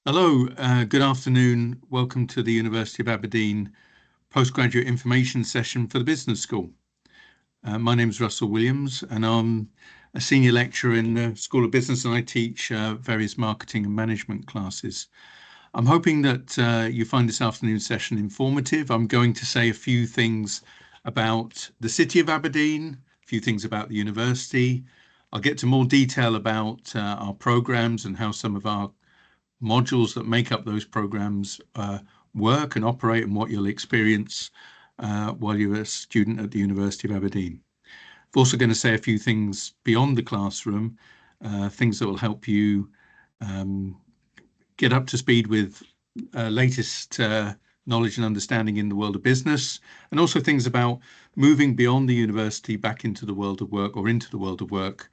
Hello, good afternoon. Welcome to the University of Aberdeen Postgraduate Information Session for the Business School. My name is Russell Williams and I'm a senior lecturer in the School of Business and I teach various marketing and management classes. I'm hoping that you find this afternoon's session informative. I'm going to say a few things about the city of Aberdeen, a few things about the university. I'll get to more detail about our programs and how some of our modules that make up those programs work and operate and what you'll experience while you're a student at the University of Aberdeen. I'm also going to say a few things beyond the classroom, things that will help you get up to speed with latest knowledge and understanding in the world of business, and also things about moving beyond the university back into the world of work or into the world of work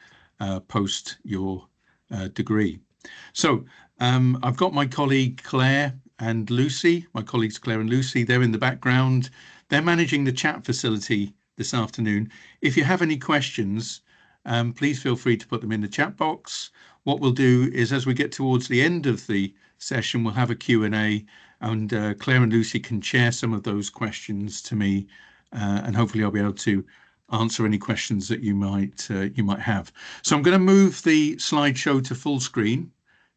post your degree. So I've got my colleague Claire and Lucy, my colleagues Claire and Lucy, they're in the background. They're managing the chat facility this afternoon. If you have any questions, please feel free to put them in the chat box. What we'll do is as we get towards the end of the session, we'll have a Q&A and Claire and Lucy can share some of those questions to me and hopefully I'll be able to answer any questions that you might have. So I'm going to move the slideshow to full screen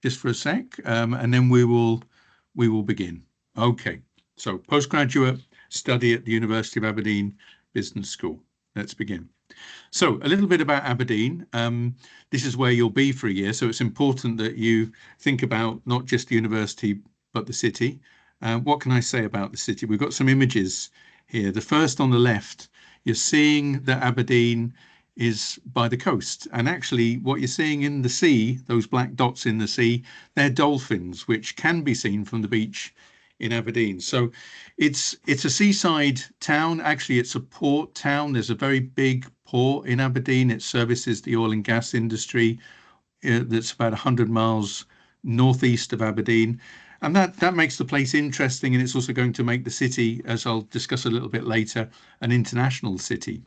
just for a sec, and then we will begin. Okay, so postgraduate study at the University of Aberdeen Business School. Let's begin. So a little bit about Aberdeen. This is where you'll be for a year, so it's important that you think about not just the university, but the city. What can I say about the city? We've got some images here. The first on the left, you're seeing that Aberdeen is by the coast. And actually what you're seeing in the sea, those black dots in the sea, they're dolphins, which can be seen from the beach in Aberdeen. So it's a seaside town. Actually, it's a port town. There's a very big port in Aberdeen. It services the oil and gas industry. That's about 100 miles northeast of Aberdeen. And that makes the place interesting. And it's also going to make the city, as I'll discuss a little bit later, an international city.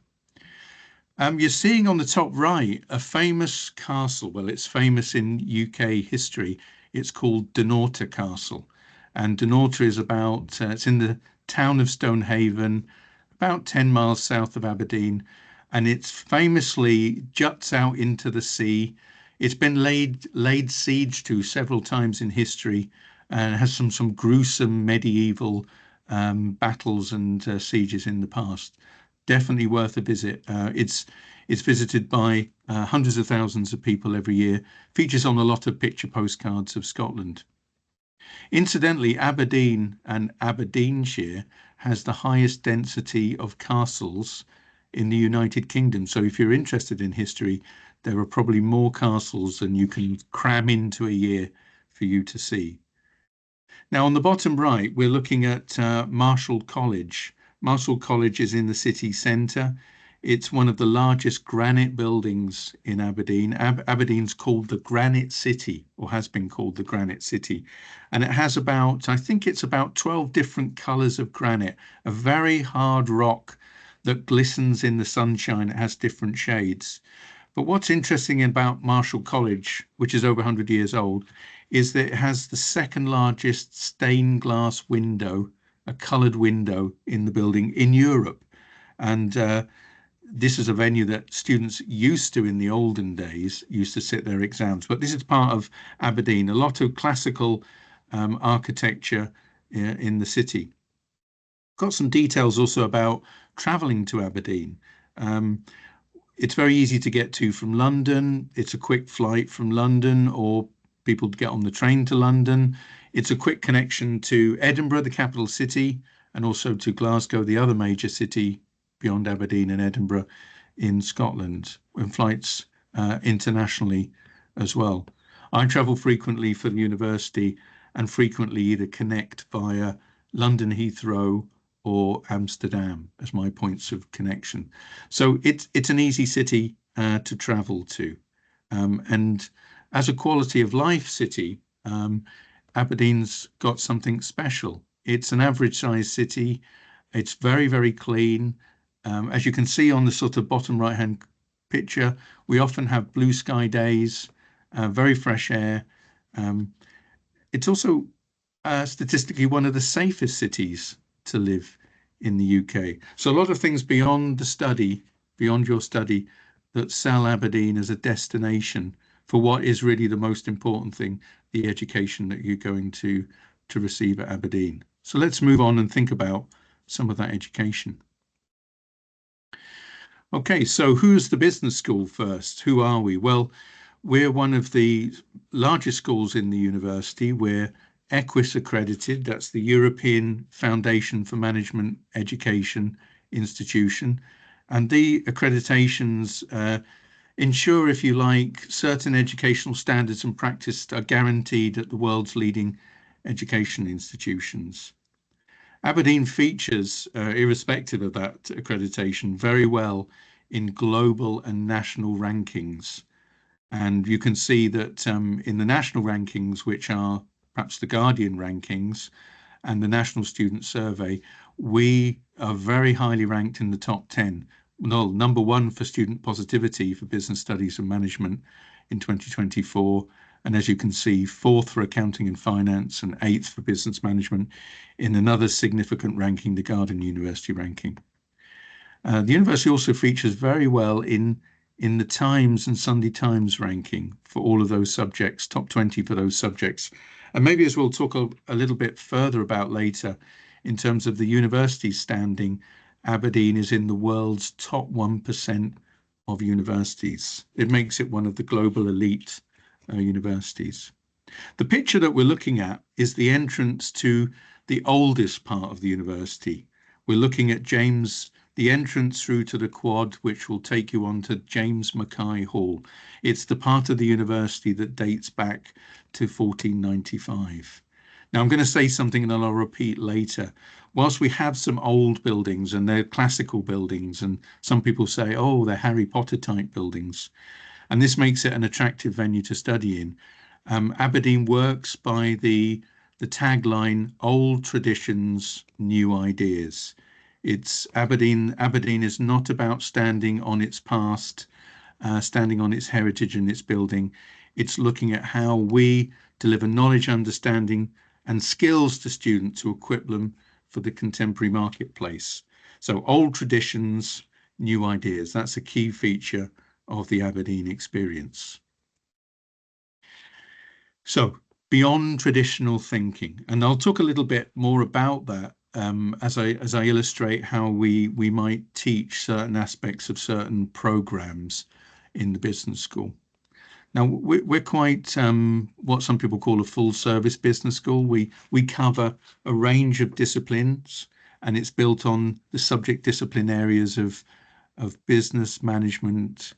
You're seeing on the top right a famous castle. Well, it's famous in UK history. It's called Dunnottar Castle. And Dunnottar is about, it's in the town of Stonehaven, about 10 miles south of Aberdeen. And it famously juts out into the sea. It's been laid siege to several times in history and has some gruesome medieval battles and sieges in the past. Definitely worth a visit. It's visited by hundreds of thousands of people every year. Features on a lot of picture postcards of Scotland. Incidentally, Aberdeen and Aberdeenshire has the highest density of castles in the United Kingdom. So if you're interested in history, there are probably more castles than you can cram into a year for you to see. Now, on the bottom right, we're looking at Marischal College. Marischal College is in the city centre. It's one of the largest granite buildings in Aberdeen. Aberdeen's called the Granite City, or has been called the Granite City. And it has about, I think it's about 12 different colours of granite, a very hard rock that glistens in the sunshine. It has different shades. But what's interesting about Marischal College, which is over 100 years old, is that it has the second largest stained glass window, a coloured window in the building in Europe. And this is a venue that students used to, in the olden days, used to sit their exams. But this is part of Aberdeen, a lot of classical architecture in the city. Got some details also about travelling to Aberdeen. It's very easy to get to from London. It's a quick flight from London, or people get on the train to London. It's a quick connection to Edinburgh, the capital city, and also to Glasgow, the other major city beyond Aberdeen and Edinburgh in Scotland, and flights internationally as well. I travel frequently for the university and frequently either connect via London Heathrow or Amsterdam as my points of connection. So it's an easy city to travel to. And as a quality of life city, Aberdeen's got something special. It's an average sized city. It's very, very clean. As you can see on the sort of bottom right hand picture, we often have blue sky days, very fresh air. It's also statistically one of the safest cities to live in the UK. So a lot of things beyond the study, beyond your study, that sell Aberdeen as a destination for what is really the most important thing, the education that you're going to receive at Aberdeen. So let's move on and think about some of that education. Okay, so who's the business school first? Who are we? Well, we're one of the largest schools in the university. We're EQUIS accredited. That's the European Foundation for Management Education institution. And the accreditations ensure, if you like, certain educational standards and practice are guaranteed at the world's leading education institutions. Aberdeen features, irrespective of that accreditation, very well in global and national rankings. And you can see that in the national rankings, which are perhaps the Guardian rankings and the National Student Survey, we are very highly ranked in the top 10. No, number one for student positivity for business studies and management in 2024. And as you can see, fourth for accounting and finance and eighth for business management in another significant ranking, the Guardian University ranking. The university also features very well in the Times and Sunday Times ranking for all of those subjects, top 20 for those subjects. And maybe, as we'll talk a little bit further about later, in terms of the university standing, Aberdeen is in the world's top 1% of universities. It makes it one of the global elite universities. The picture that we're looking at is the entrance to the oldest part of the university. We're looking at the entrance through to the quad, which will take you on to James Mackay Hall. It's the part of the university that dates back to 1495. Now, I'm going to say something and I'll repeat later. Whilst we have some old buildings and they're classical buildings, and some people say, oh, they're Harry Potter type buildings, and this makes it an attractive venue to study in. Aberdeen works by the tagline, old traditions, new ideas. It's Aberdeen is not about standing on its past, standing on its heritage and its building. It's looking at how we deliver knowledge, understanding, and skills to students to equip them for the contemporary marketplace. So old traditions, new ideas. That's a key feature of the Aberdeen experience. So beyond traditional thinking, and I'll talk a little bit more about that as I illustrate how we might teach certain aspects of certain programs in the business school. Now, we're quite what some people call a full service business school. We cover a range of disciplines, and it's built on the subject discipline areas of business management,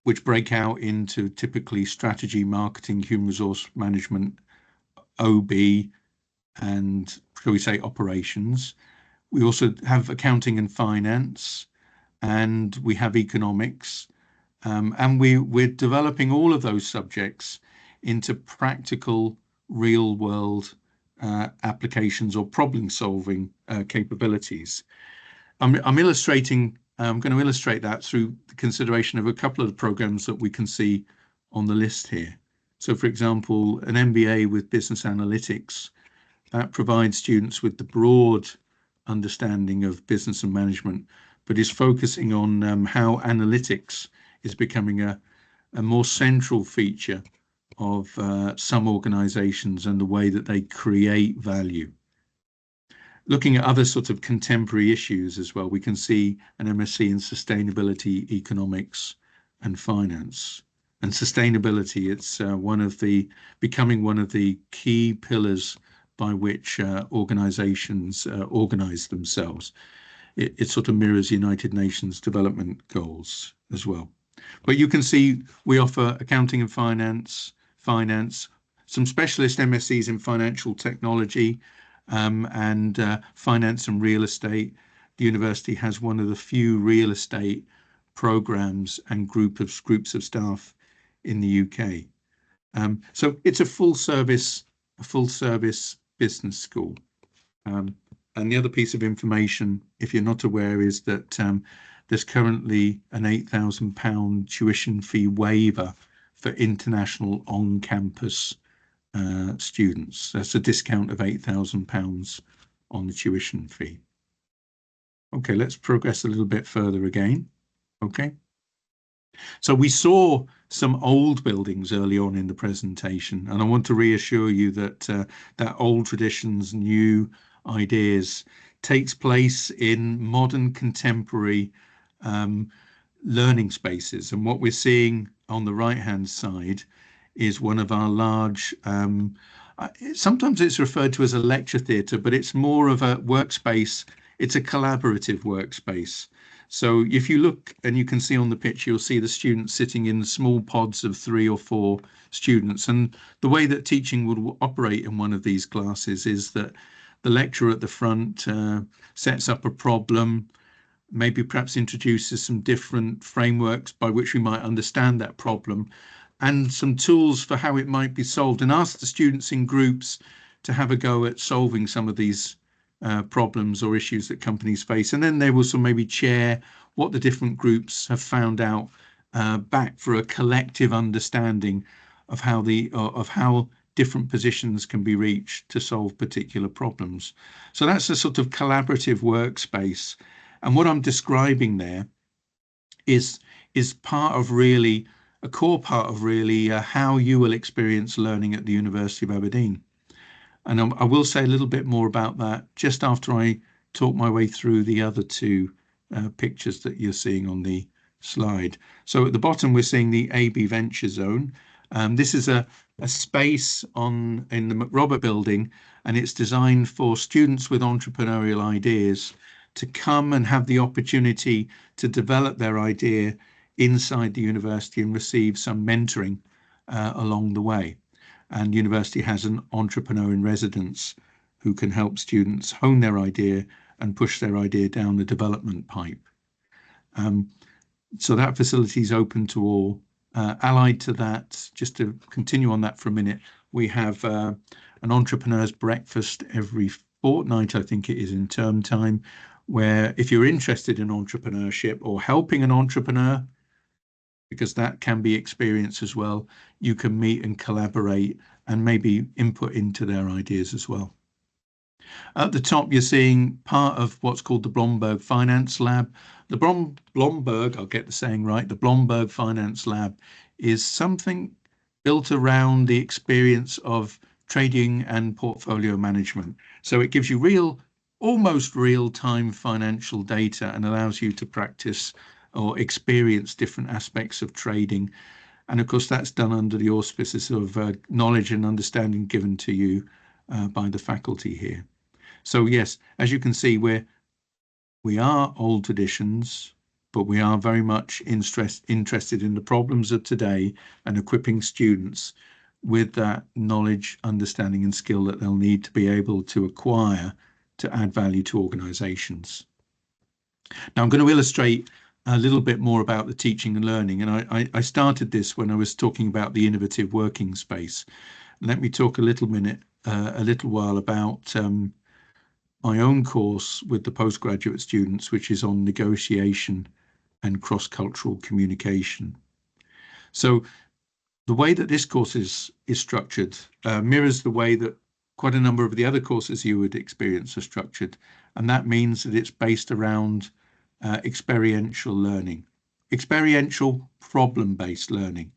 which break out into typically strategy, marketing, human resource management, OB, and shall we say operations. We also have accounting and finance, and we have economics. And we're developing all of those subjects into practical, real world applications or problem solving capabilities. I'm going to illustrate that through the consideration of a couple of the programs that we can see on the list here. So, for example, an MBA with business analytics that provides students with the broad understanding of business and management, but is focusing on how analytics is becoming a more central feature of some organizations and the way that they create value. Looking at other sorts of contemporary issues as well, we can see an MSc in sustainability, economics, and finance. And sustainability, it's becoming one of the key pillars by which organizations organize themselves. It sort of mirrors United Nations development goals as well. But you can see we offer accounting and finance, some specialist MScs in financial technology, and finance and real estate. The university has one of the few real estate programs and groups of staff in the UK. So it's a full service business school. And the other piece of information, if you're not aware, is that there's currently an £8,000 tuition fee waiver for international on-campus students. That's a discount of £8,000 on the tuition fee. Okay, let's progress a little bit further again. Okay. So we saw some old buildings early on in the presentation, and I want to reassure you that that old traditions, new ideas takes place in modern contemporary learning spaces. And what we're seeing on the right-hand side is one of our large, sometimes it's referred to as a lecture theatre, but it's more of a workspace. It's a collaborative workspace. So if you look and you can see on the picture, you'll see the students sitting in small pods of 3 or 4 students. And the way that teaching would operate in one of these classes is that the lecturer at the front sets up a problem, maybe perhaps introduces some different frameworks by which we might understand that problem, and some tools for how it might be solved, and ask the students in groups to have a go at solving some of these problems or issues that companies face. And then they will also maybe share what the different groups have found out back for a collective understanding of how different positions can be reached to solve particular problems. So that's a sort of collaborative workspace. And what I'm describing there is part of really a core part of really how you will experience learning at the University of Aberdeen. And I will say a little bit more about that just after I talk my way through the other 2 pictures that you're seeing on the slide. So at the bottom, we're seeing the AB Venture Zone. This is a space in the McRobert building, and it's designed for students with entrepreneurial ideas to come and have the opportunity to develop their idea inside the university and receive some mentoring along the way. And the university has an entrepreneur in residence who can help students hone their idea and push their idea down the development pipe. So that facility is open to all. Allied to that, just to continue on that for a minute, we have an entrepreneur's breakfast every fortnight, I think it is in term time, where if you're interested in entrepreneurship or helping an entrepreneur, because that can be experience as well, you can meet and collaborate and maybe input into their ideas as well. At the top, you're seeing part of what's called the Blomberg Finance Lab. The Blomberg, I'll get the saying right, the Blomberg Finance Lab is something built around the experience of trading and portfolio management. So it gives you almost real-time financial data and allows you to practice or experience different aspects of trading. And of course, that's done under the auspices of knowledge and understanding given to you by the faculty here. So yes, as you can see, we are old traditions, but we are very much interested in the problems of today and equipping students with that knowledge, understanding and skill that they'll need to be able to acquire to add value to organizations. Now I'm going to illustrate a little bit more about the teaching and learning. And I started this when I was talking about the innovative working space. Let me talk a little while about my own course with the postgraduate students, which is on negotiation and cross-cultural communication. So the way that this course is structured mirrors the way that quite a number of the other courses you would experience are structured. And that means that it's based around experiential learning, experiential problem-based learning.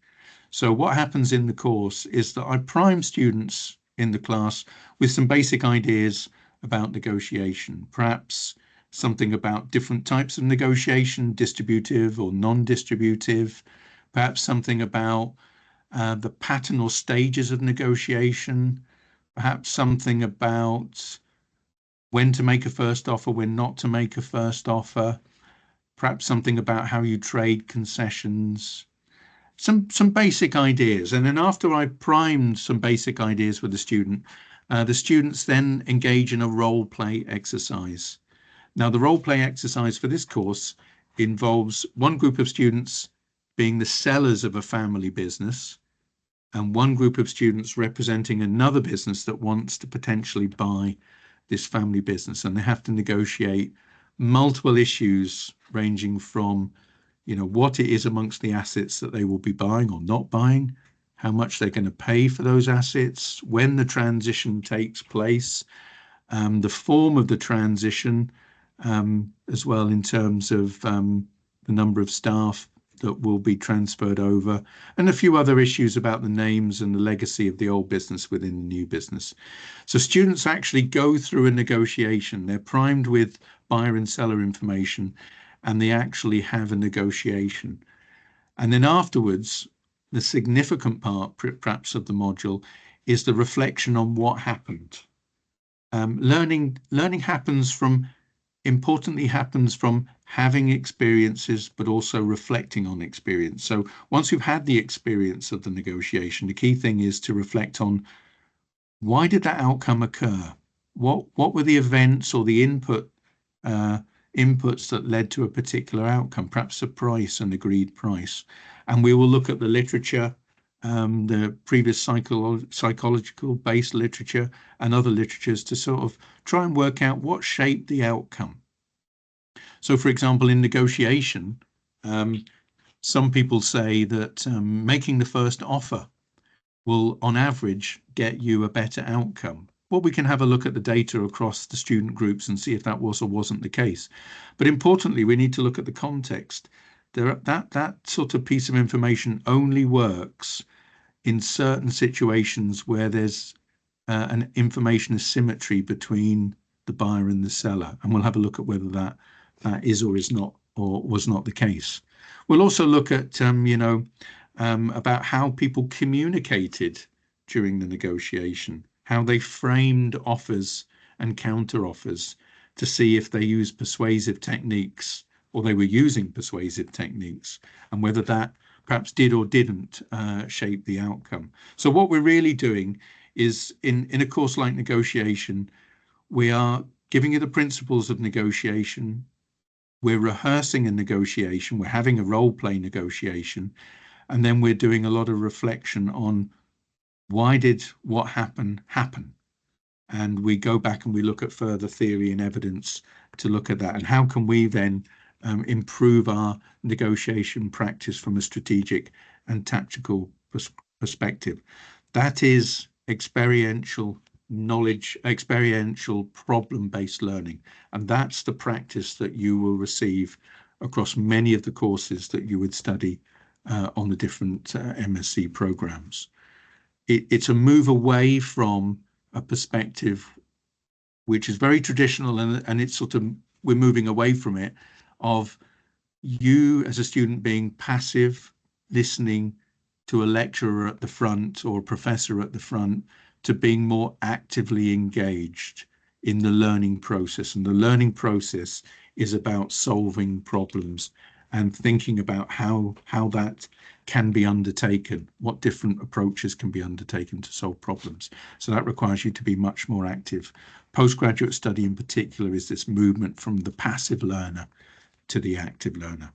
So what happens in the course is that I prime students in the class with some basic ideas about negotiation, perhaps something about different types of negotiation, distributive or non-distributive, perhaps something about the pattern or stages of negotiation, perhaps something about when to make a first offer, when not to make a first offer, perhaps something about how you trade concessions, some basic ideas. And then after I primed some basic ideas with the students then engage in a role play exercise. Now, the role play exercise for this course involves one group of students being the sellers of a family business and one group of students representing another business that wants to potentially buy this family business. And they have to negotiate multiple issues ranging from, what it is amongst the assets that they will be buying or not buying, how much they're going to pay for those assets, when the transition takes place, the form of the transition, as well in terms of the number of staff that will be transferred over, and a few other issues about the names and the legacy of the old business within the new business. So students actually go through a negotiation. They're primed with buyer and seller information, and they actually have a negotiation. And then afterwards, the significant part, perhaps, of the module is the reflection on what happened. Learning importantly happens from having experiences, but also reflecting on experience. So once you've had the experience of the negotiation, the key thing is to reflect on, why did that outcome occur? What were the events or the inputs that led to a particular outcome, perhaps a price, an agreed price? And we will look at the literature, the previous psychological based literature and other literatures to sort of try and work out what shaped the outcome. So, for example, in negotiation, some people say that making the first offer will, on average, get you a better outcome. Well, we can have a look at the data across the student groups and see if that was or wasn't the case. But importantly, we need to look at the context. That sort of piece of information only works in certain situations where there's an information asymmetry between the buyer and the seller. And we'll have a look at whether that is or is not, or was not the case. We'll also look at, about how people communicated during the negotiation, how they framed offers and counter offers to see if they used persuasive techniques or they were using persuasive techniques, and whether that perhaps did or didn't shape the outcome. So what we're really doing is, in a course like negotiation, we are giving you the principles of negotiation. We're rehearsing a negotiation. We're having a role play negotiation. And then we're doing a lot of reflection on, why did what happen? And we go back and we look at further theory and evidence to look at that. And how can we then improve our negotiation practice from a strategic and tactical perspective? That is experiential knowledge, experiential problem-based learning. And that's the practice that you will receive across many of the courses that you would study on the different MSc programs. It's a move away from a perspective which is very traditional, and it's sort of, we're moving away from it, of you as a student being passive, listening to a lecturer at the front or a professor at the front, to being more actively engaged in the learning process. And the learning process is about solving problems and thinking about how that can be undertaken, what different approaches can be undertaken to solve problems. So that requires you to be much more active. Postgraduate study in particular is this movement from the passive learner to the active learner.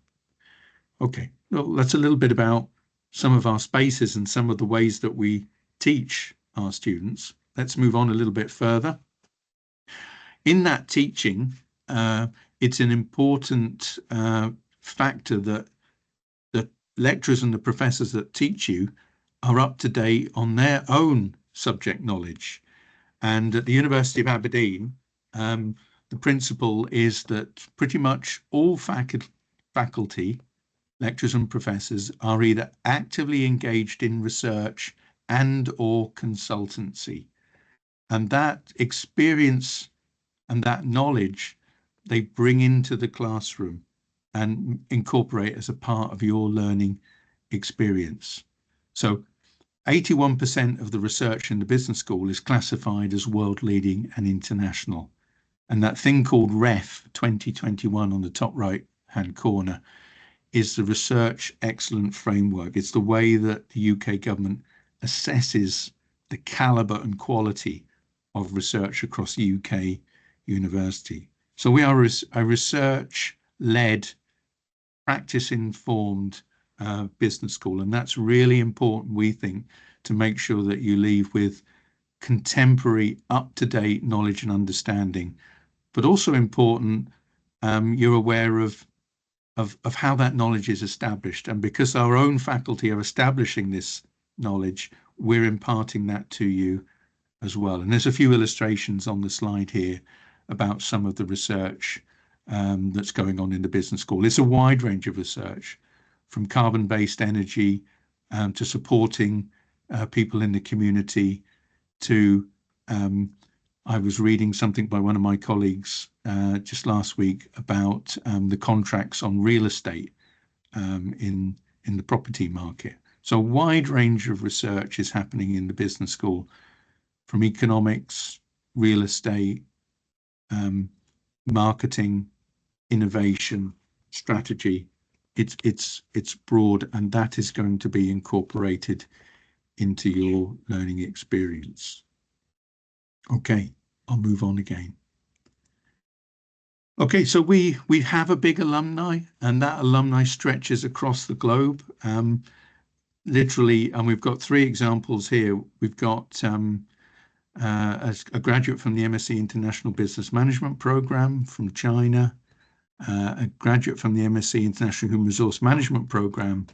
Okay, well, that's a little bit about some of our spaces and some of the ways that we teach our students. Let's move on a little bit further. In that teaching, it's an important factor that the lecturers and the professors that teach you are up to date on their own subject knowledge. And at the University of Aberdeen, the principle is that pretty much all faculty, lecturers and professors, are either actively engaged in research and or consultancy. And that experience and that knowledge they bring into the classroom and incorporate as a part of your learning experience. So 81% of the research in the business school is classified as world leading and international. And that thing called REF 2021 on the top right hand corner is the Research Excellence Framework. It's the way that the UK government assesses the calibre and quality of research across the UK university. So we are a research-led, practice-informed business school, and that's really important, we think, to make sure that you leave with contemporary, up-to-date knowledge and understanding, but also important, you're aware of how that knowledge is established. And because our own faculty are establishing this knowledge, we're imparting that to you as well. And there's a few illustrations on the slide here about some of the research that's going on in the business school. It's a wide range of research, from carbon-based energy to supporting people in the community to I was reading something by one of my colleagues just last week about the contracts on real estate in the property market. So a wide range of research is happening in the business school, from economics, real estate, marketing, innovation, strategy. It's broad, and that is going to be incorporated into your learning experience. Okay, I'll move on again. Okay, so we have a big alumni, and that alumni stretches across the globe, literally, and we've got 3 examples here. We've got a graduate from the MSc International Business Management Program from China, a graduate from the MSc International Human Resource Management Program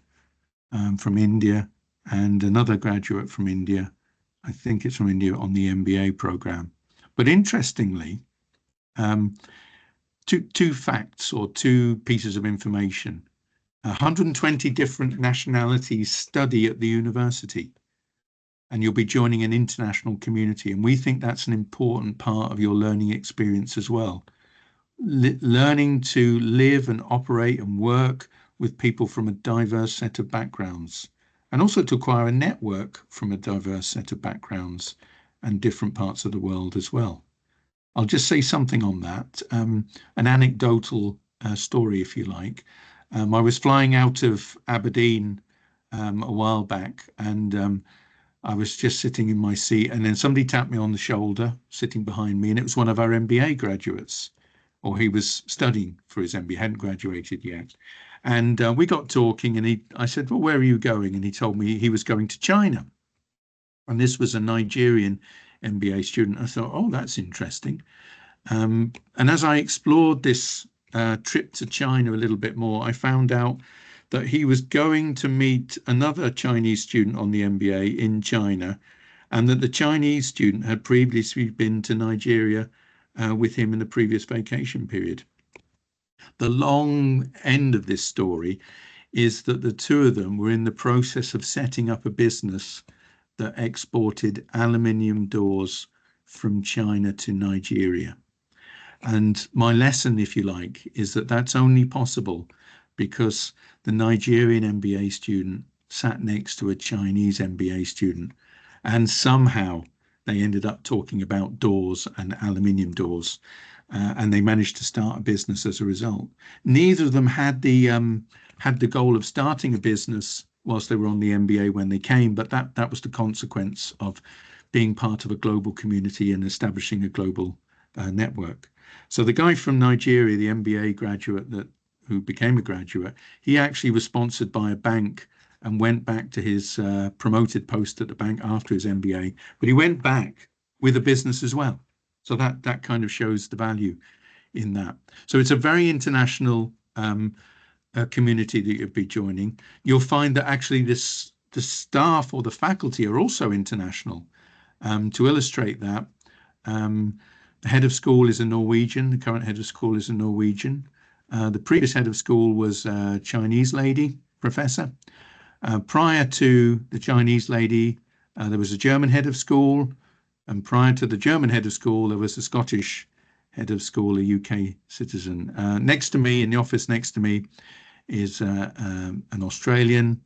from India, and another graduate from India. I think it's from India on the MBA program. But interestingly, two facts or 2 pieces of information. 120 different nationalities study at the university, and you'll be joining an international community. And we think that's an important part of your learning experience as well. Learning to live and operate and work with people from a diverse set of backgrounds, and also to acquire a network from a diverse set of backgrounds and different parts of the world as well. I'll just say something on that, an anecdotal story, if you like. I was flying out of Aberdeen a while back, and I was just sitting in my seat, and then somebody tapped me on the shoulder, sitting behind me, and it was one of our MBA graduates, or he was studying for his MBA, hadn't graduated yet. And we got talking, and I said, well, where are you going? And he told me he was going to China. And this was a Nigerian MBA student. I thought, oh, that's interesting. And as I explored this trip to China a little bit more, I found out that he was going to meet another Chinese student on the MBA in China, and that the Chinese student had previously been to Nigeria with him in the previous vacation period. The long end of this story is that the 2 of them were in the process of setting up a business that exported aluminium doors from China to Nigeria. And my lesson, if you like, is that that's only possible because the Nigerian MBA student sat next to a Chinese MBA student, and somehow they ended up talking about doors and aluminium doors, and they managed to start a business as a result. Neither of them had the goal of starting a business whilst they were on the MBA when they came, but that was the consequence of being part of a global community and establishing a global network. So the guy from Nigeria, the MBA graduate who became a graduate, he actually was sponsored by a bank and went back to his promoted post at the bank after his MBA, but he went back with a business as well. So that kind of shows the value in that. So it's a very international community that you'll be joining. You'll find that actually the staff or the faculty are also international. To illustrate that, the head of school is a Norwegian. The current head of school is a Norwegian. The previous head of school was a Chinese lady, professor. Prior to the Chinese lady, there was a German head of school. And prior to the German head of school, there was a Scottish head of school, a UK citizen. Next to me, in the office next to me, is an Australian.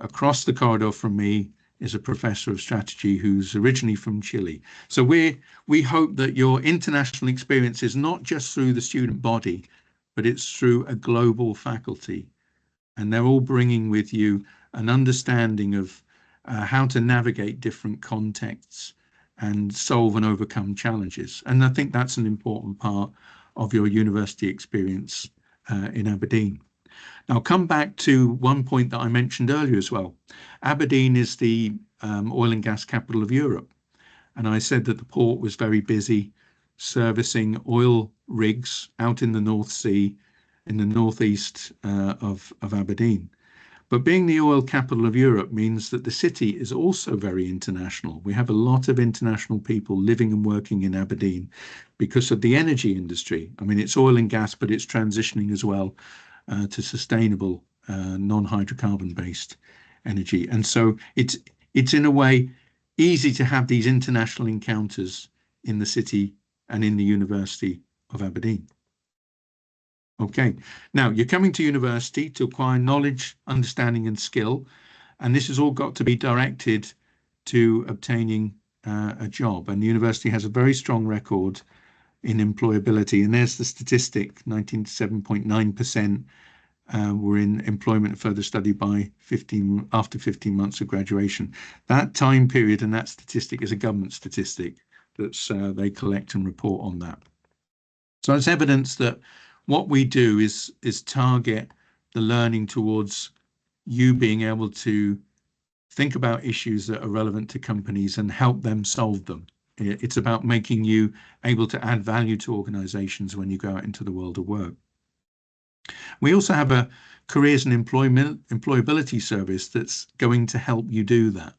Across the corridor from me is a professor of strategy who's originally from Chile. So we hope that your international experience is not just through the student body, but it's through a global faculty. And they're all bringing with you an understanding of how to navigate different contexts and solve and overcome challenges. And I think that's an important part of your university experience in Aberdeen. Now, I'll come back to one point that I mentioned earlier as well. Aberdeen is the oil and gas capital of Europe. And I said that the port was very busy servicing oil rigs out in the North Sea, in the northeast of Aberdeen. But being the oil capital of Europe means that the city is also very international. We have a lot of international people living and working in Aberdeen because of the energy industry. I mean, it's oil and gas, but it's transitioning as well to sustainable, non-hydrocarbon based energy. And so it's in a way easy to have these international encounters in the city and in the University of Aberdeen. Okay, now you're coming to university to acquire knowledge, understanding, and skill, and this has all got to be directed to obtaining a job. And the university has a very strong record in employability, and there's the statistic: 97.9% were in employment and further study by after 15 months of graduation. That time period and that statistic is a government statistic that's they collect and report on that. So it's evidence that what we do is target the learning towards you being able to think about issues that are relevant to companies and help them solve them. It's about making you able to add value to organizations when you go out into the world of work. We also have a careers and employability service that's going to help you do that.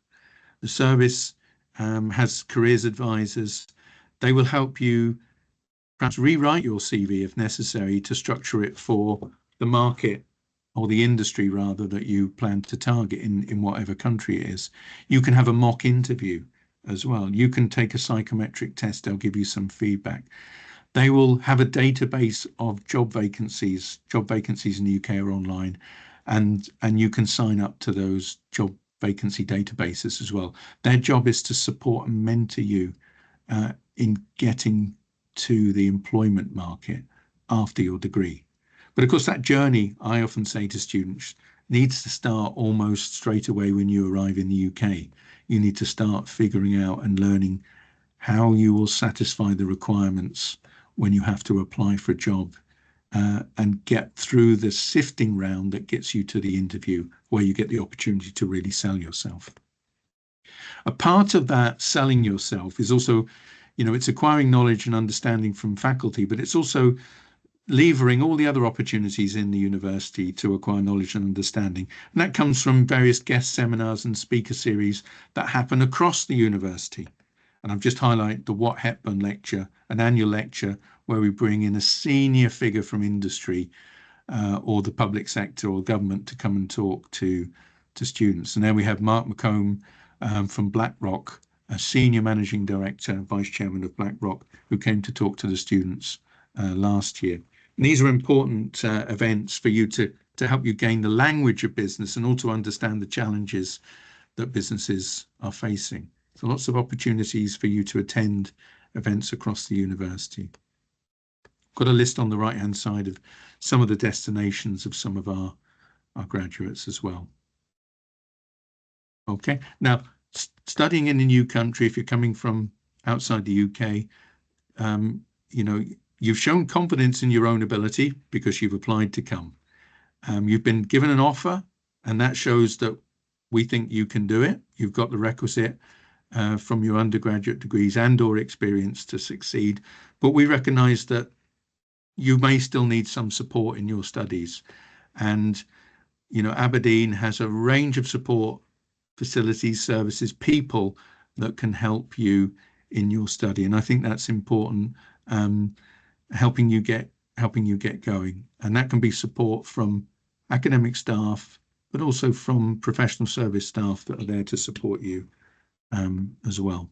The service has careers advisors. They will help you perhaps rewrite your CV if necessary to structure it for the market or the industry rather that you plan to target in whatever country it is. You can have a mock interview as well. You can take a psychometric test. They'll give you some feedback. They will have a database of job vacancies. Job vacancies in the UK are online, and you can sign up to those job vacancy databases as well. Their job is to support and mentor you in getting to the employment market after your degree. But of course, that journey, I often say to students, needs to start almost straight away when you arrive in the UK. You need to start figuring out and learning how you will satisfy the requirements when you have to apply for a job and get through the sifting round that gets you to the interview where you get the opportunity to really sell yourself. A part of that selling yourself is also, it's acquiring knowledge and understanding from faculty, but it's also levering all the other opportunities in the university to acquire knowledge and understanding. And that comes from various guest seminars and speaker series that happen across the university. And I've just highlighted the Watt Hepburn lecture, an annual lecture where we bring in a senior figure from industry or the public sector or government to come and talk to students. And then we have Mark McComb from BlackRock, a senior managing director, vice chairman of BlackRock, who came to talk to the students last year. And these are important events for you to help you gain the language of business and also understand the challenges that businesses are facing. So lots of opportunities for you to attend events across the university. Got a list on the right-hand side of some of the destinations of some of our graduates as well. Okay, now studying in a new country, if you're coming from outside the UK, you've shown confidence in your own ability because you've applied to come. You've been given an offer, and that shows that we think you can do it. You've got the requisite from your undergraduate degrees and/or experience to succeed. But we recognise that you may still need some support in your studies. And, Aberdeen has a range of support facilities, services, people that can help you in your study. And I think that's important, helping you get going. And that can be support from academic staff, but also from professional service staff that are there to support you as well.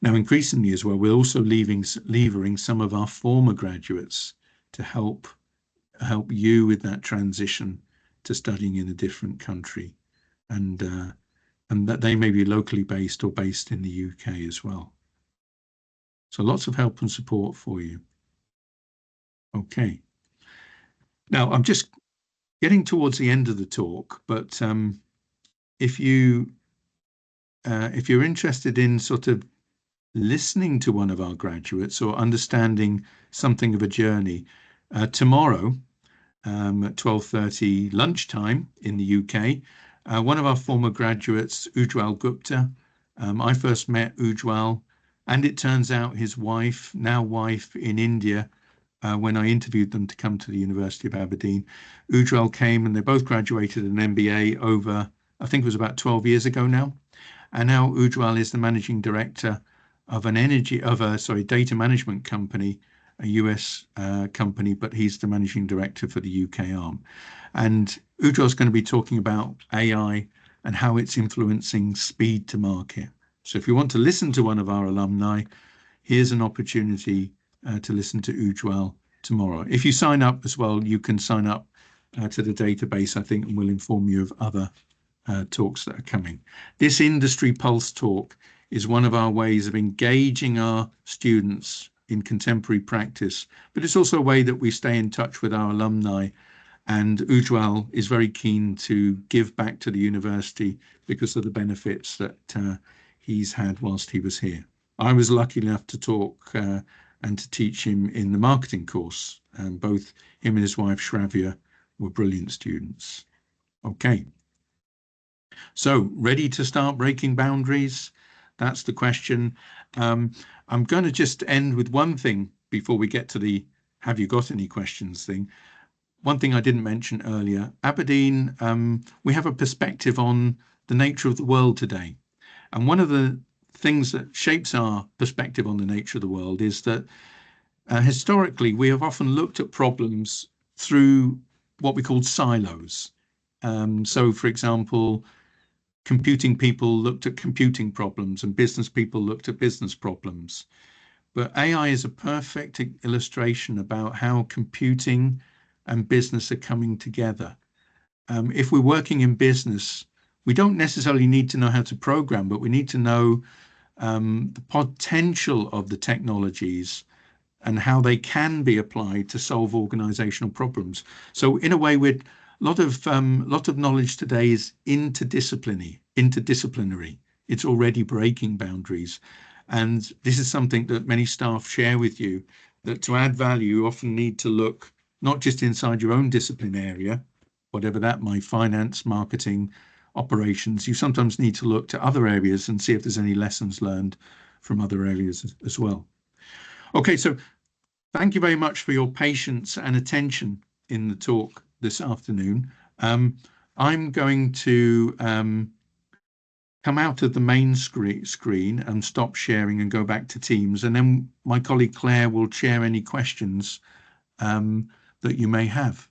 Now, increasingly as well, we're also levering some of our former graduates to help you with that transition to studying in a different country, and that they may be locally based or based in the UK as well. So lots of help and support for you. Okay. Now, I'm just getting towards the end of the talk, but if you're interested in sort of listening to one of our graduates or understanding something of a journey, tomorrow at 12:30 lunchtime in the UK, one of our former graduates, Ujwal Gupta, I first met Ujwal, and it turns out his wife, now wife in India, when I interviewed them to come to the University of Aberdeen. Ujjwal came and they both graduated an MBA over, I think it was about 12 years ago now. And now Ujjwal is the managing director of data management company, a US company, but he's the managing director for the UK arm. And Ujjwal's going to be talking about AI and how it's influencing speed to market. So if you want to listen to one of our alumni, here's an opportunity to listen to Ujjwal tomorrow. If you sign up as well, you can sign up to the database, I think, and we'll inform you of other talks that are coming. This Industry Pulse talk is one of our ways of engaging our students in contemporary practice, but it's also a way that we stay in touch with our alumni. And Ujjwal is very keen to give back to the university because of the benefits that he's had whilst he was here. I was lucky enough to talk and to teach him in the marketing course, and both him and his wife Shravya were brilliant students. Okay. So, ready to start breaking boundaries? That's the question. I'm going to just end with one thing before we get to the have you got any questions thing. One thing I didn't mention earlier, Aberdeen, we have a perspective on the nature of the world today. And one of the things that shapes our perspective on the nature of the world is that historically we have often looked at problems through what we call silos. So, for example, computing people looked at computing problems and business people looked at business problems. But AI is a perfect illustration about how computing and business are coming together. If we're working in business, we don't necessarily need to know how to program, but we need to know the potential of the technologies and how they can be applied to solve organizational problems. So in a way, a lot of knowledge today is interdisciplinary. It's already breaking boundaries. And this is something that many staff share with you, that to add value, you often need to look not just inside your own discipline area, whatever that might, finance, marketing, operations. You sometimes need to look to other areas and see if there's any lessons learned from other areas as well. Okay, so thank you very much for your patience and attention in the talk this afternoon. I'm going to come out of the main screen and stop sharing and go back to Teams, and then my colleague Claire will share any questions that you may have.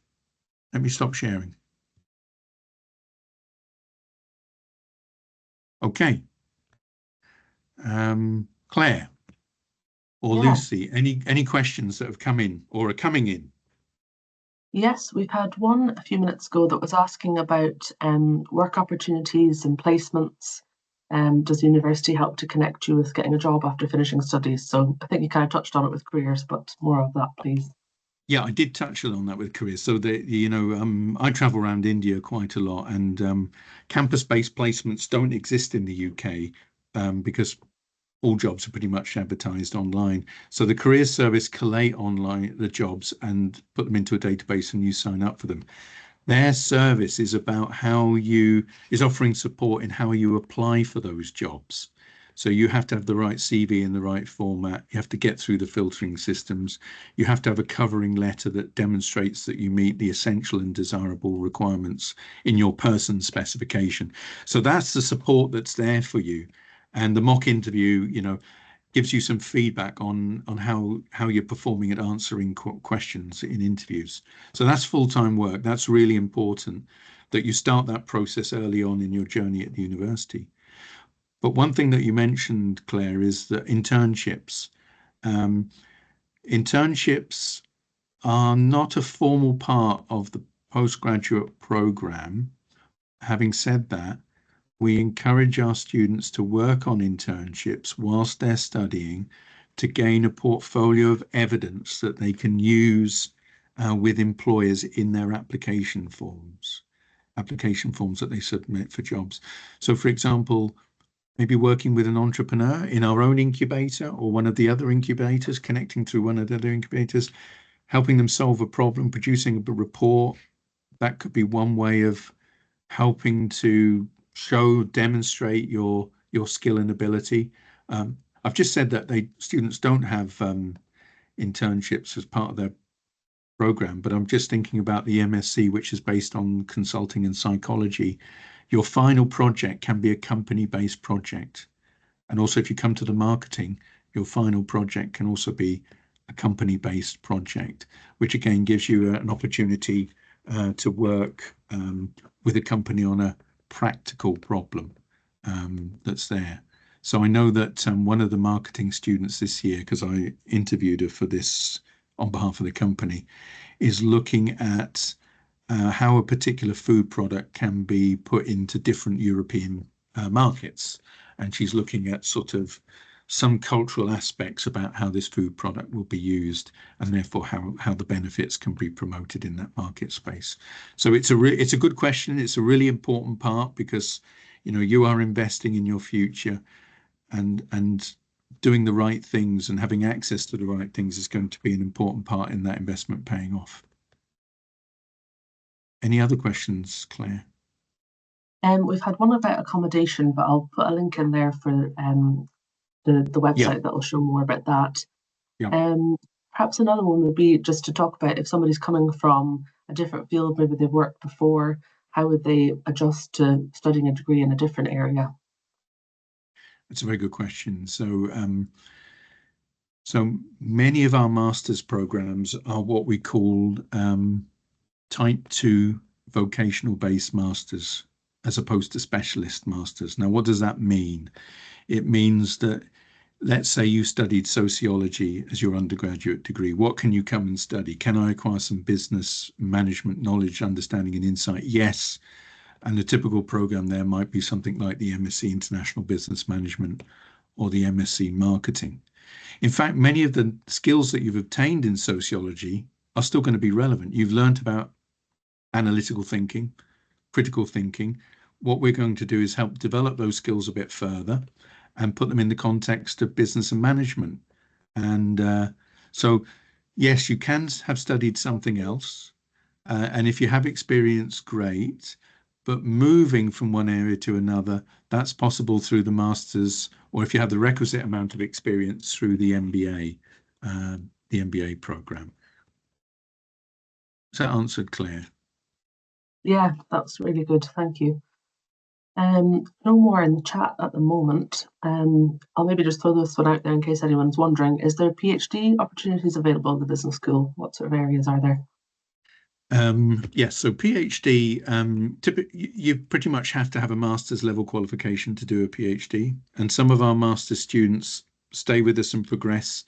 Let me stop sharing. Okay. Claire or Lucy, any questions that have come in or are coming in? Yes, we've had one a few minutes ago that was asking about work opportunities and placements. Does the university help to connect you with getting a job after finishing studies? So I think you kind of touched on it with careers, but more of that, please. Yeah, I did touch on that with careers. So I travel around India quite a lot, and campus-based placements don't exist in the UK because all jobs are pretty much advertised online. So the careers service collate online the jobs and put them into a database, and you sign up for them. Their service is about is offering support in how you apply for those jobs. So you have to have the right CV in the right format. You have to get through the filtering systems. You have to have a covering letter that demonstrates that you meet the essential and desirable requirements in your person specification. So that's the support that's there for you. And the mock interview, gives you some feedback on how you're performing at answering questions in interviews. So that's full-time work. That's really important that you start that process early on in your journey at the university. But one thing that you mentioned, Claire, is that internships. Internships are not a formal part of the postgraduate program. Having said that, we encourage our students to work on internships whilst they're studying to gain a portfolio of evidence that they can use with employers in their application forms that they submit for jobs. So, for example, maybe working with an entrepreneur in our own incubator or one of the other incubators, connecting through one of the other incubators, helping them solve a problem, producing a report. That could be one way of helping to demonstrate your skill and ability. I've just said that students don't have internships as part of their program, but I'm just thinking about the MSc, which is based on consulting and psychology. Your final project can be a company-based project. And also, if you come to the marketing, your final project can also be a company-based project, which again gives you an opportunity to work with a company on a practical problem that's there. So I know that one of the marketing students this year, because I interviewed her for this on behalf of the company, is looking at how a particular food product can be put into different European markets. And she's looking at sort of some cultural aspects about how this food product will be used, and therefore how the benefits can be promoted in that market space. So it's a good question. It's a really important part, because you are investing in your future, and doing the right things and having access to the right things is going to be an important part in that investment paying off. Any other questions, Claire? We've had one about accommodation, but I'll put a link in there for the website that will show more about that. Yeah. Perhaps another one would be just to talk about if somebody's coming from a different field, maybe they've worked before, how would they adjust to studying a degree in a different area? That's a very good question. So many of our master's programs are what we call type 2 vocational based masters, as opposed to specialist masters. Now, what does that mean? It means that, let's say you studied sociology as your undergraduate degree. What can you come and study? Can I acquire some business management knowledge, understanding, and insight? Yes. And the typical program there might be something like the MSc International Business Management or the MSc Marketing. In fact, many of the skills that you've obtained in sociology are still going to be relevant. You've learned about analytical thinking, critical thinking. What we're going to do is help develop those skills a bit further and put them in the context of business and management. And so, yes, you can have studied something else. And if you have experience, great. But moving from one area to another, that's possible through the master's, or if you have the requisite amount of experience, through the MBA program. Has that answered, Claire? Yeah, that's really good. Thank you. No more in the chat at the moment. I'll maybe just throw this one out there in case anyone's wondering. Is there PhD opportunities available in the business school? What sort of areas are there? Yes, so PhD, you pretty much have to have a master's level qualification to do a PhD. And some of our master's students stay with us and progress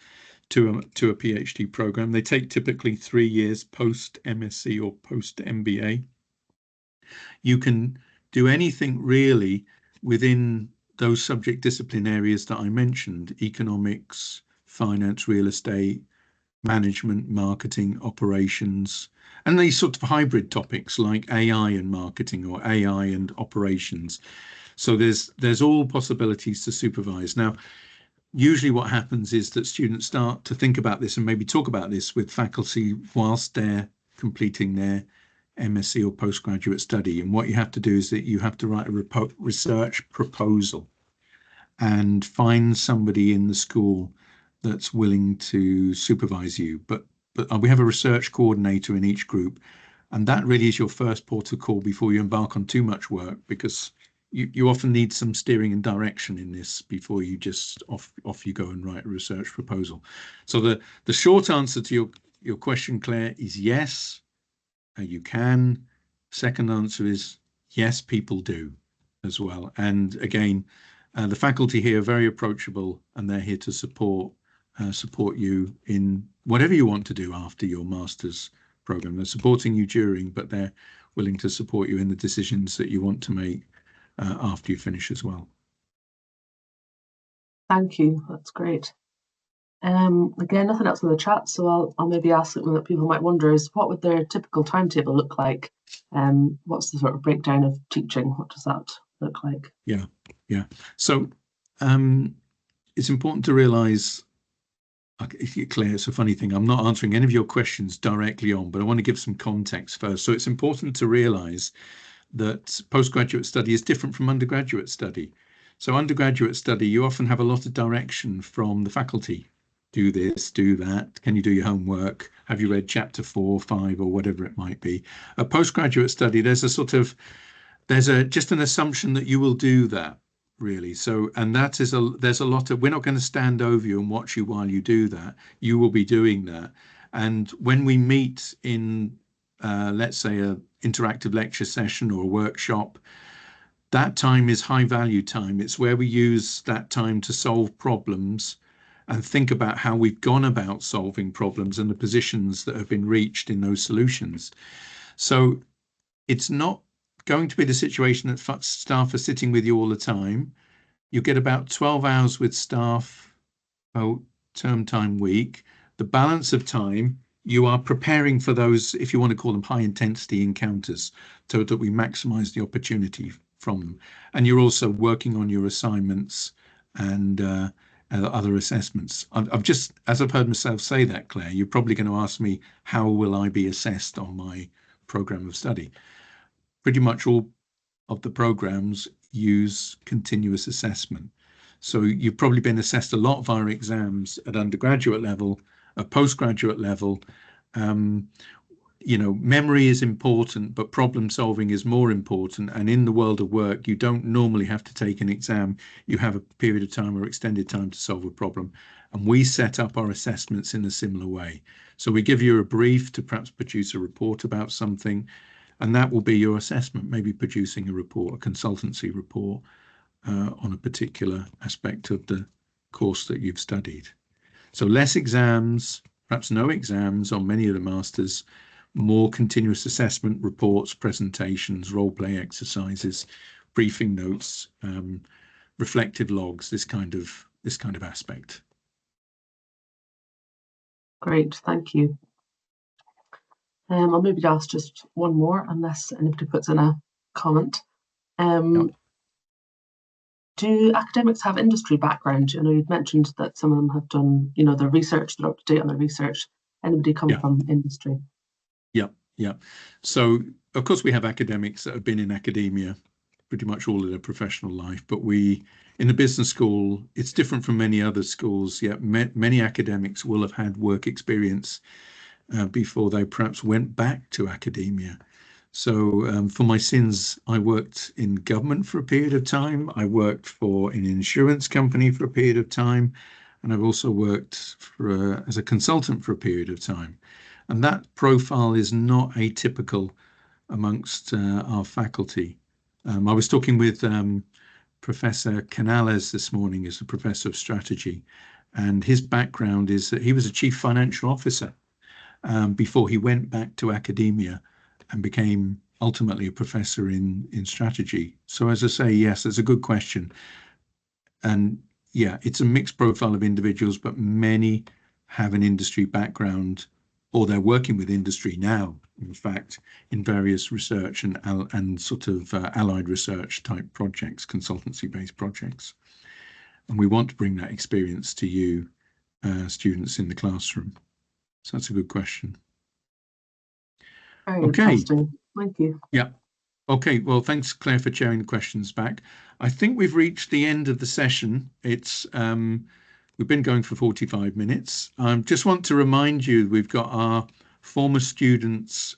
to a PhD program. They take typically 3 years post MSc or post MBA. You can do anything really within those subject discipline areas that I mentioned: economics, finance, real estate, management, marketing, operations, and these sort of hybrid topics like AI and marketing or AI and operations. So there's all possibilities to supervise. Now, usually what happens is that students start to think about this and maybe talk about this with faculty whilst they're completing their MSc or postgraduate study. And what you have to do is that you have to write a research proposal and find somebody in the school that's willing to supervise you. But we have a research coordinator in each group, and that really is your first port of call before you embark on too much work, because you often need some steering and direction in this before you just off you go and write a research proposal. So the short answer to your question, Claire, is yes, you can. Second answer is yes, people do as well. And again, the faculty here are very approachable, and they're here to support you in whatever you want to do after your master's program. They're supporting you during, but they're willing to support you in the decisions that you want to make after you finish as well. Thank you. That's great. Again, nothing else in the chat, so I'll maybe ask something that people might wonder is, what would their typical timetable look like? What's the sort of breakdown of teaching? What does that look like? Yeah. So it's important to realise, Claire, it's a funny thing, I'm not answering any of your questions directly on, but I want to give some context first. So it's important to realise that postgraduate study is different from undergraduate study. So undergraduate study, you often have a lot of direction from the faculty. do this, do that. Can you do your homework? Have you read chapter 4, 5, or whatever it might be? A postgraduate study, there's just an assumption that you will do that, really. So, and there's a lot of, we're not going to stand over you and watch you while you do that. You will be doing that. And when we meet in, let's say, a interactive lecture session or a workshop, that time is high value time. It's where we use that time to solve problems and think about how we've gone about solving problems and the positions that have been reached in those solutions. So it's not going to be the situation that staff are sitting with you all the time. You get about 12 hours with staff term time week. The balance of time, you are preparing for those, if you want to call them high intensity encounters, so that we maximize the opportunity from them. And you're also working on your assignments and other assessments. I've just, as I've heard myself say that, Claire, you're probably going to ask me, how will I be assessed on my program of study? Pretty much all of the programs use continuous assessment. So you've probably been assessed a lot via exams at undergraduate level, at postgraduate level. Memory is important, but problem solving is more important. And in the world of work, you don't normally have to take an exam. You have a period of time or extended time to solve a problem. And we set up our assessments in a similar way. So we give you a brief to perhaps produce a report about something, and that will be your assessment, maybe producing a report, a consultancy report on a particular aspect of the course that you've studied. So less exams, perhaps no exams on many of the masters, more continuous assessment, reports, presentations, role play exercises, briefing notes, reflective logs, this kind of aspect. Great, thank you. I'll maybe ask just one more, unless anybody puts in a comment. Yep. Do academics have industry background? I know you'd mentioned that some of them have done, their research, they're up to date on their research. Anybody come from industry? Yeah. So, of course, we have academics that have been in academia pretty much all of their professional life, but in the business school, it's different from many other schools. Yeah, many academics will have had work experience before they perhaps went back to academia. So for my sins, I worked in government for a period of time. I worked for an insurance company for a period of time. And I've also worked as a consultant for a period of time. And that profile is not atypical amongst our faculty. I was talking with Professor Canales this morning, as a professor of strategy. And his background is that he was a chief financial officer before he went back to academia and became ultimately a professor in strategy. So as I say, yes, that's a good question. And yeah, it's a mixed profile of individuals, but many have an industry background, or they're working with industry now, in fact, in various research and sort of allied research type projects, consultancy-based projects. And we want to bring that experience to you, students in the classroom. So that's a good question. Very interesting. Thank you. Yeah. Okay. Well, thanks, Claire, for sharing the questions back. I think we've reached the end of the session. It's we've been going for 45 minutes. Just want to remind you, we've got our former students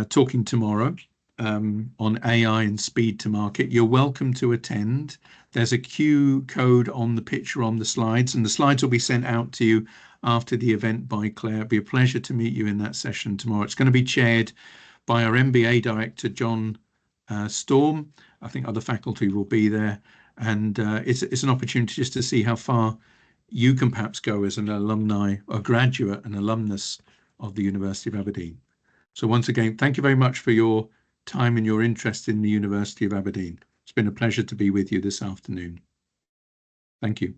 talking tomorrow on AI and speed to market. You're welcome to attend. There's a Q code on the picture on the slides, and the slides will be sent out to you after the event by Claire. It'll be a pleasure to meet you in that session tomorrow. It's going to be chaired by our MBA director, John Storm. I think other faculty will be there. And it's an opportunity just to see how far you can perhaps go as an alumni or graduate and alumnus of the University of Aberdeen. So once again, thank you very much for your time and your interest in the University of Aberdeen. It's been a pleasure to be with you this afternoon. Thank you.